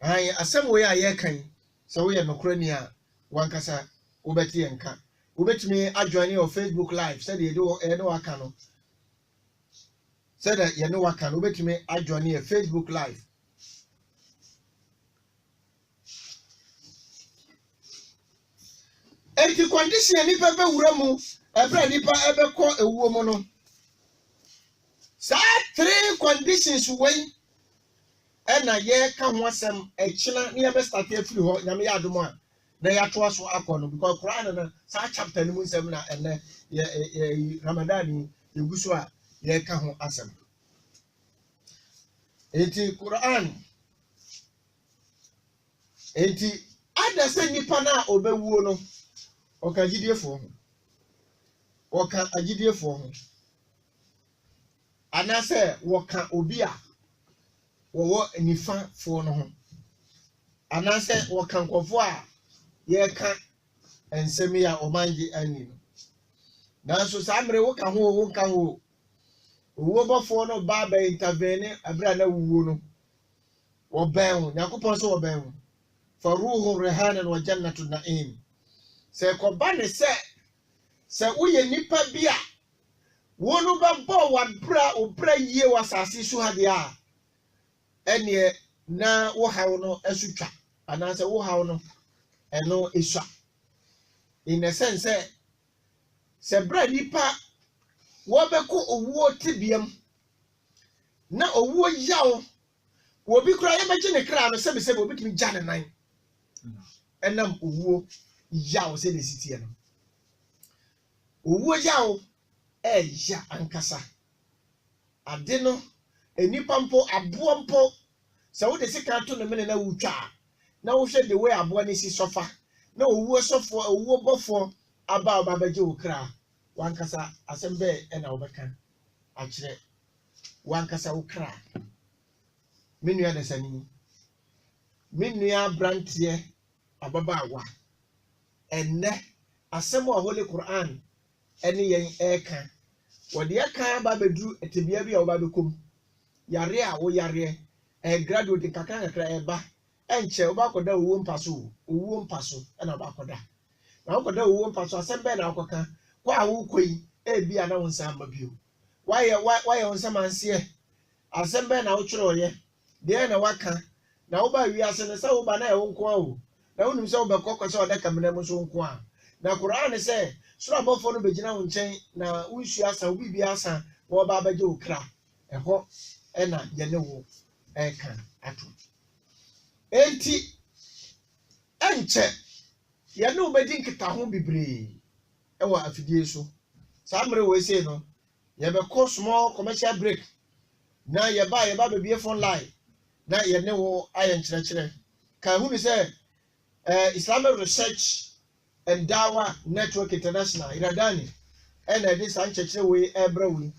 C: ai asem wo ya ye kan se wo ya nokrani a wankasa obeti enka obetumi adjoin your Facebook live said ye do e no waka no said ye no waka no obetumi adjoin your Facebook live enti condition ni pepe wura mu ebra nipa ebe ko ewuo mu no sa 3 conditions wey ena ye ka ho asem echina ni ebe start afiri ho nyame ya adom a na ya to aso akọ no because Quran na sa chapter ni mu nsem na ene ye Ramadan eguso a ye ka ho asem enti Quran enti ada se nipa na obewuo no oka gidiefo ho anase woka obi a wo nifa fo no ho anase woka nkofo a ye ka ensemi a omanji ani no nanso samre woka ho wo bofo no ba ba intervene abra na wuwo no wo ben Yakopon so wo ben fa ruhu rihanan wa jannatun na'im se ko bane se uye nipa bia wonu ba bo wa bra obra yie wasase so ha dia ene na wo hawo no esutwa anase wo hawo no eno eswa in a sense se bra nipa wo be ko owuo tibiam na owuo yawo Obi kura ye beje ne kra no se obi timi gya ne nan. Enam owuo yawo se ne sitie no. Owuo yawo ya ankasa. Ade no enipa mpo aboa mpo se wo de sika to no mene na wutwa na wo hwe de we aboa ne si sofa na owuo sofo owuo bofo aba beje wo kra wankasa asembe na wo beka akire wankasa wo kra menua de sani menua brantie ababaawa enne asemo a Holy Quran ene yen eka wode aka ba bedru etebia bi a wo ba bekom yare a wo yare graduate kakra eba enche wo ba koda owuo mpaso na ba koda na wo koda owuo mpaso asembe na akoka kwa wo koi bia na won samba bio why won sama nse asembe na wo kyerɛ de na waka na wo ba wi ase ne sa wo ba na e wo nko a wo na wonim se wo be kokko se odaka mena mo so nko a na Quran se sura bofo no begina wo nkyɛn na wunsu asa wo bibia asa wo ba beje wo kra ɛhɔ ɛna ye ne wo ɛka ato enti enche ye ne wo bedi nkita ho bibre ɛwɔ afidie so samre we say no ye be call small commercial break na ye ba be phone line na ye ne wo aye nkyerɛkyerɛ ka hu ni say Islamic Research and Dawa Network International iradani ena de san nkyerɛkyerɛ we ebra we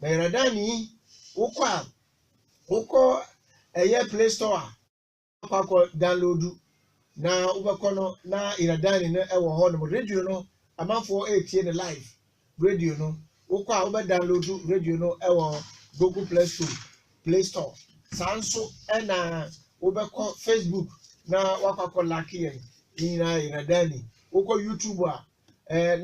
C: na iradani wokɔ eye Play Store akɔ download na ubekɔ no na iradani no ɛwɔ hɔ no radio no amanfo etie ne live radio no wokɔ ube download radio no ɛwɔ Google Play Store sanso ena ubekɔ Facebook na wakɔ like ina iradani wokɔ YouTube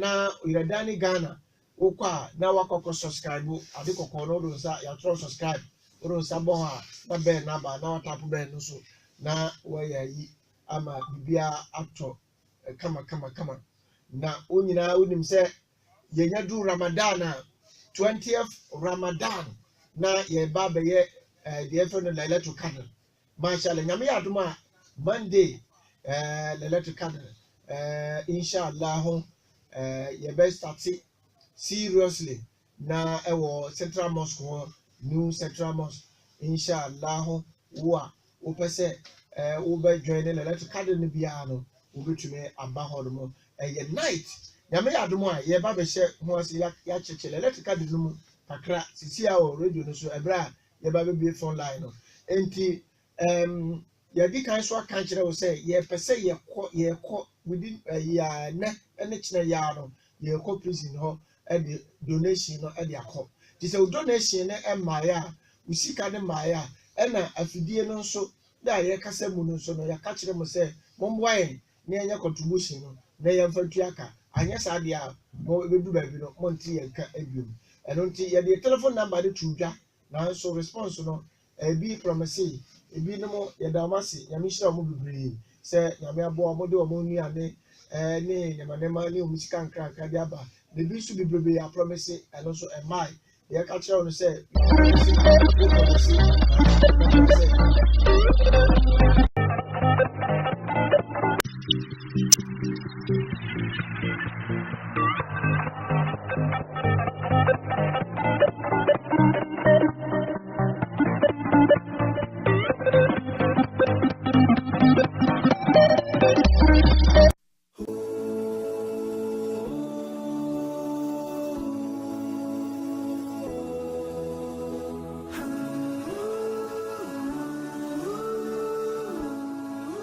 C: na iradani Ghana wokɔ na wakɔ subscribe ade kokɔ no do sa ya tro subscribe do sa bon ha na be na ba na tap be no so na waya yi ama bibia atɔ kama na onyina wonim sɛ yenya du Ramadan 20th Ramadan na ye ba be ye the efo na Lailatul Qadr mashallah nyame yadoma Monday Lailatul Qadr inshallah ye be start seriously na ewo Central Mosque New Central Mosque inshallah wo pese wo be join the Lailatul Qadr ni bia no wo betumi aba hodo ye night nyame yadoma ye ba be hye ho ase ya chechele Lailatul Qadr no mu kakra sisi a o radio no so ebra ye ba be phone line no enti ye di kan so aka kire wo say ye pese ye kɔ within ya ne ene kire ya no ye kɔ prison ho e de donation no e de akɔ ti say donation ne e maaya usika ne maaya e na afidie no so da ye kasa mu no so no ya ka kire mo say momboa ye ne enya contribution no na ye mfa tuaka anya sa de a mo bedu ba bi no mo nti ye ka abiom eno nti ye de telephone number de tuja na so response no bi promise ebi no mo ye da mase nyame hira mo bibre se nyame abo mo de o mo nuane ne nyamanema ne o musika nkranka de aba de bi su bibre ya promise eno so e mai ye ka kire no se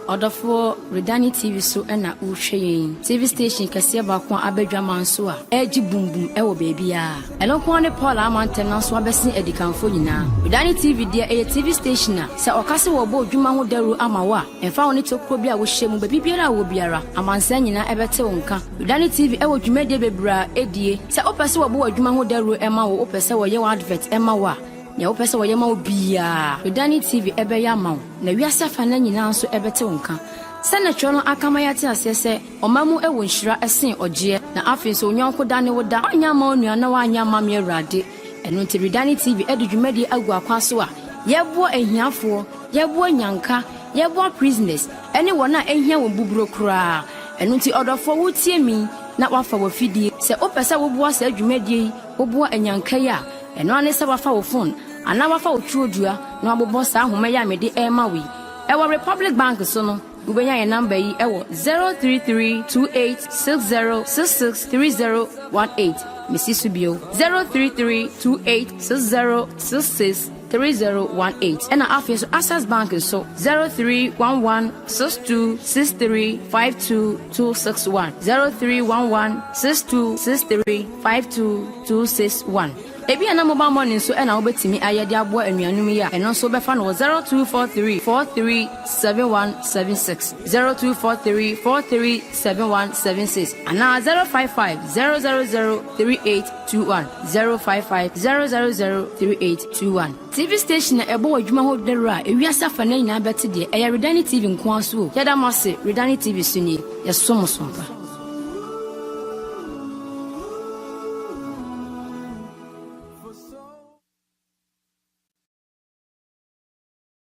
A: Odofo Redani TV so na uhwe TV station kase ba ko abadwaman so a eji bumbum ewo baby a elonko ne Paul Amantem na so abesi edikanfo nyina Redani TV dia TV station a se okase wo bo dwuma ho daru ama wa emfa woni tokro bi a wo hye mu baby biara wo biara amansa nyina ebete wo nka Redani TV ewo dwumade bebra edie se opese wo bo dwuma ho daru ema wo opese wo ye advert ema wa ya opese wo ye ma obia Redani TV ebe ya ma na wiase fa na nyina nso ebete wo nka Senator no akamayate asese omamu ewo nhira esen ogye na afi so onyanko dane woda anya ma onua na wanya ma me Awurade eno nti Redani TV edudwumadi agu akwaso a yebo ahiafo yɛboa nyanka yɛboa prisoners ɛne wɔn a ɛhia wɔn buburo koraa ɛno nti ɔdɔfo wotie mi na wafa wafidie sɛ wopɛ sɛ woboa sɛ adwumadie woboa anyanka yi a ɛno ane sɛ wafa wo phone ana wafa wo twerɛdua na wabobɔ saa ahoma yi a mede ɛma wi ɛwɔ Republic Bank so no wobɛnya yɛ number yi ɛwɔ 0332860663018 Missy Subio 0332860663018 and after so Access Bank so 031162635261 031162635261 Ebi ana mobile money so na obetimi ayede abo anuanum yi a eno so befa no 0243437176 0243437176 ana 0550003821 0550003821 TV station ebo adwuma ho dera ewiasa fa na nyina beti de Redani TV nko aso yeda mase Redani TV so ni yeso mosompa